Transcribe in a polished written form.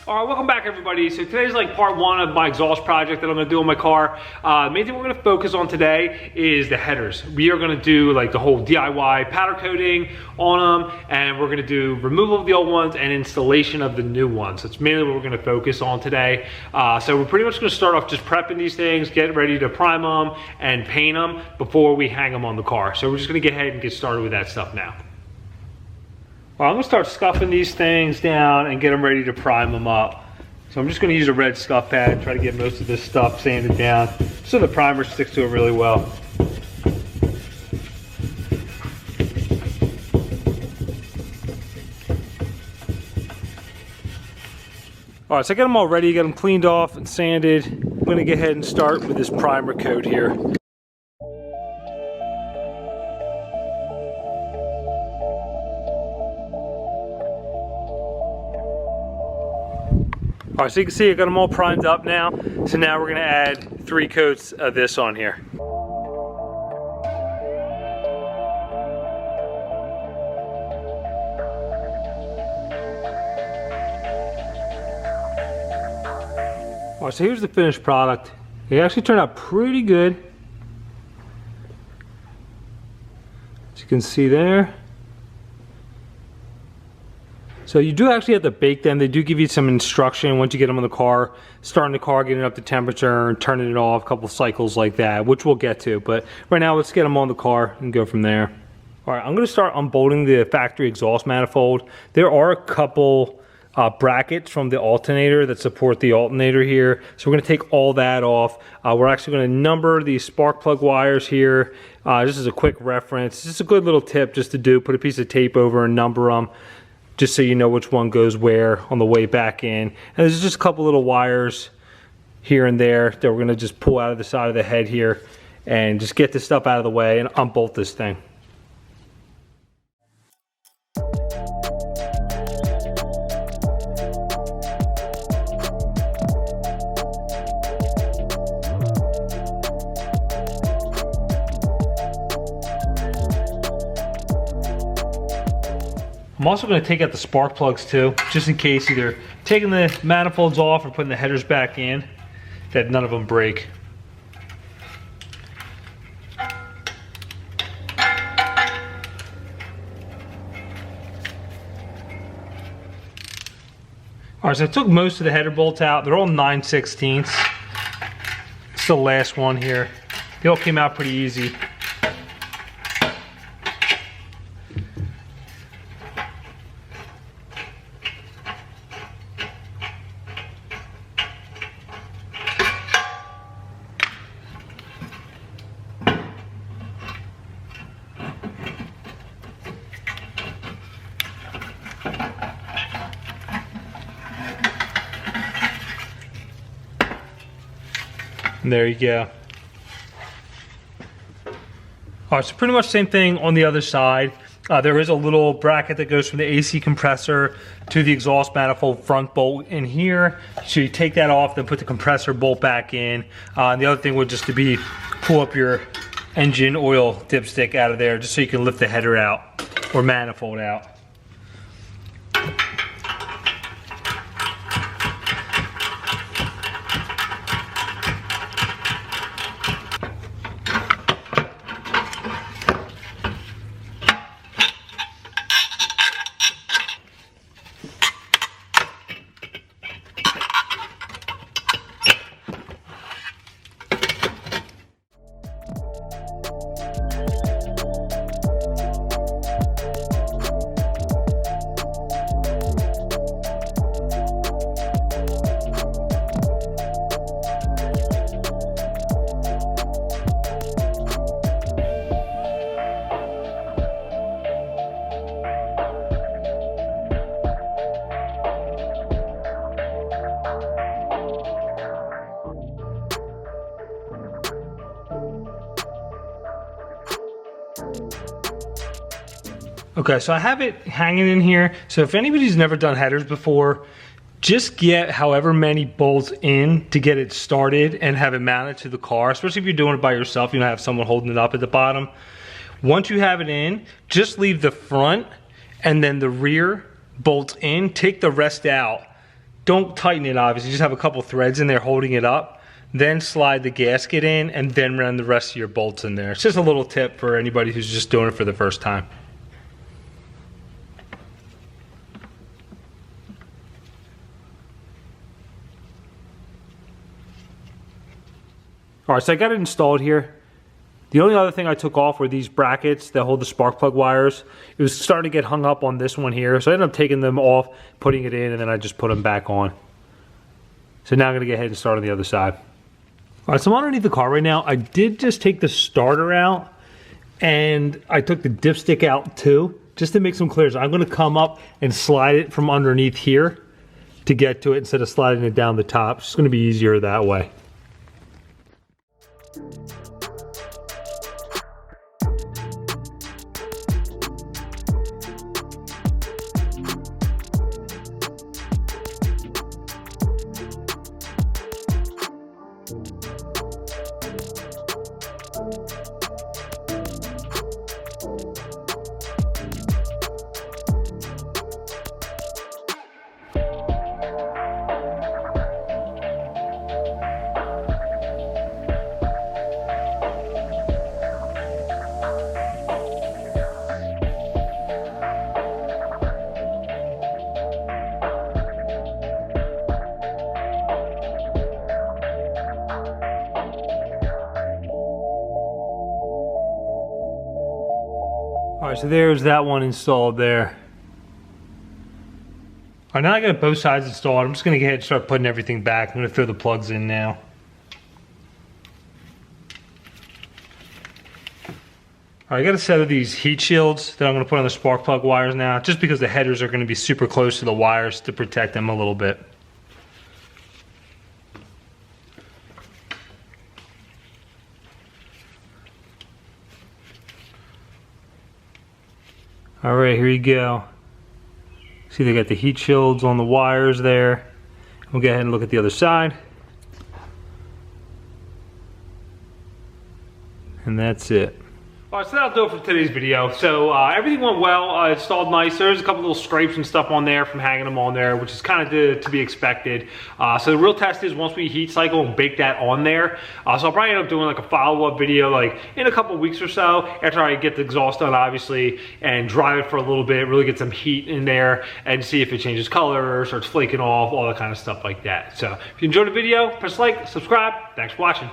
All right, welcome back everybody. So today's like part one of my exhaust project that I'm gonna do on my car. The main thing we're gonna focus on today is the headers. We are gonna do like the whole DIY powder coating on them, and we're gonna do removal of the old ones and installation of the new ones. That's mainly what we're gonna focus on today. So we're pretty much gonna start off just prepping these things, get ready to prime them and paint them before we hang them on the car. So we're just gonna get ahead and get started with that stuff now. Well, I'm gonna start scuffing these things down and get them ready to prime them up. So I'm just gonna use a red scuff pad and try to get most of this stuff sanded down so the primer sticks to it really well. All right, so I got them all ready, got them cleaned off and sanded. I'm gonna go ahead and start with this primer coat here. All right, so you can see I got them all primed up now. So now we're gonna add 3 coats of this on here. All right, so here's the finished product. It actually turned out pretty good. As you can see there. So you do actually have to bake them. They do give you some instruction once you get them in the car, starting the car, getting up to temperature, and turning it off, a couple cycles like that, which we'll get to. But right now, let's get them on the car and go from there. All right, I'm gonna start unbolting the factory exhaust manifold. There are a couple brackets from the alternator that support the alternator here. So we're gonna take all that off. We're actually gonna number these spark plug wires here. This is a quick reference. This is a good little tip just to do. Put a piece of tape over and number them, just so you know which one goes where on the way back in. And there's just a couple little wires here and there that we're gonna just pull out of the side of the head here and just get this stuff out of the way and unbolt this thing. I'm also going to take out the spark plugs too, just in case either taking the manifolds off or putting the headers back in, that none of them break. All right, so I took most of the header bolts out. They're all 9/16. It's the last one here. They all came out pretty easy. And there you go. All right, so pretty much same thing on the other side. There is a little bracket that goes from the AC compressor to the exhaust manifold front bolt in here. So you take that off, then put the compressor bolt back in. And the other thing would just to be pull up your engine oil dipstick out of there just so you can lift the header out or manifold out. Okay, so I have it hanging in here. So if anybody's never done headers before, just get however many bolts in to get it started and have it mounted to the car, especially if you're doing it by yourself, you don't have someone holding it up at the bottom. Once you have it in, just leave the front and then the rear bolts in, take the rest out, don't tighten it obviously, just have a couple threads in there holding it up. Then slide the gasket in and then run the rest of your bolts in there. It's just a little tip for anybody who's just doing it for the first time. All right, so I got it installed here. The only other thing I took off were these brackets that hold the spark plug wires. It was starting to get hung up on this one here, so I ended up taking them off, putting it in, and then I just put them back on. So now I'm gonna go ahead and start on the other side. All right, so I'm underneath the car right now. I did just take the starter out, and I took the dipstick out too, just to make some clear. So I'm gonna come up and slide it from underneath here to get to it instead of sliding it down the top. It's gonna be easier that way. All right, so there's that one installed there. All right, now I got both sides installed. I'm just gonna go ahead and start putting everything back. I'm gonna throw the plugs in now. All right, I got a set of these heat shields that I'm gonna put on the spark plug wires now, just because the headers are gonna be super close to the wires to protect them a little bit. All right, here you go. See, they got the heat shields on the wires there. We'll go ahead and look at the other side. And that's it. All right, so that'll do it for today's video. So everything went well, installed nice. There's a couple little scrapes and stuff on there from hanging them on there, which is kind of to be expected. So the real test is once we heat cycle and bake that on there. So I'll probably end up doing like a follow-up video like in a couple weeks or so after I get the exhaust done, obviously, and drive it for a little bit, really get some heat in there and see if it changes color, starts flaking off, all that kind of stuff like that. So if you enjoyed the video, press like, subscribe. Thanks for watching.